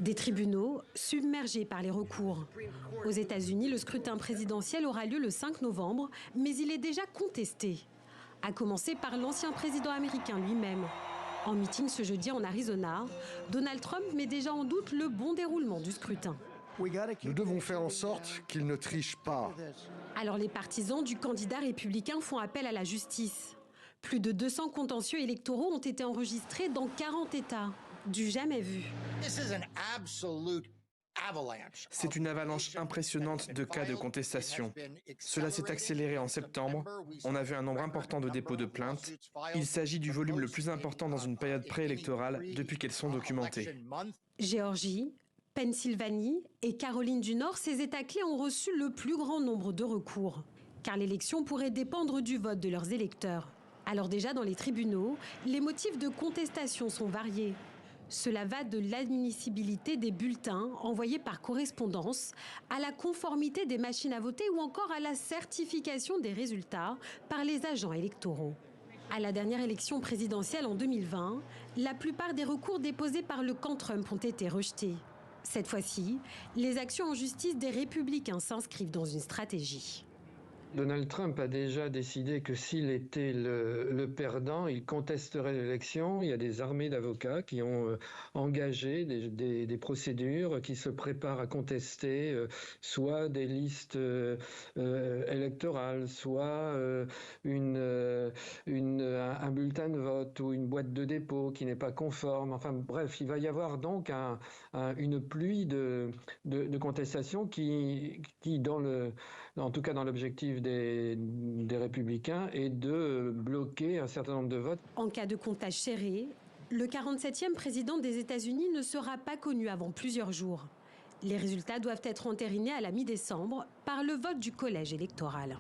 Des tribunaux submergés par les recours. Aux États-Unis, le scrutin présidentiel aura lieu le 5 novembre, mais il est déjà contesté. À commencer par l'ancien président américain lui-même. En meeting ce jeudi en Arizona, Donald Trump met déjà en doute le bon déroulement du scrutin. Nous devons faire en sorte qu'il ne triche pas. Alors les partisans du candidat républicain font appel à la justice. Plus de 200 contentieux électoraux ont été enregistrés dans 40 États. Du jamais vu. C'est une avalanche impressionnante de cas de contestation. Cela s'est accéléré en septembre. On a vu un nombre important de dépôts de plaintes. Il s'agit du volume le plus important dans une période préélectorale depuis qu'elles sont documentées. Géorgie, Pennsylvanie et Caroline du Nord, ces États clés ont reçu le plus grand nombre de recours. Car l'élection pourrait dépendre du vote de leurs électeurs. Alors déjà dans les tribunaux, les motifs de contestation sont variés. Cela va de l'admissibilité des bulletins envoyés par correspondance à la conformité des machines à voter ou encore à la certification des résultats par les agents électoraux. À la dernière élection présidentielle en 2020, la plupart des recours déposés par le camp Trump ont été rejetés. Cette fois-ci, les actions en justice des républicains s'inscrivent dans une stratégie. Donald Trump a déjà décidé que s'il était le perdant, il contesterait l'élection. Il y a des armées d'avocats qui ont engagé des procédures qui se préparent à contester soit des listes électorales, soit un bulletin de vote ou une boîte de dépôt qui n'est pas conforme. Enfin bref, il va y avoir donc une pluie de contestations qui en tout cas dans l'objectif des républicains est de bloquer un certain nombre de votes. En cas de comptage serré, le 47e président des États-Unis ne sera pas connu avant plusieurs jours. Les résultats doivent être entérinés à la mi-décembre par le vote du collège électoral.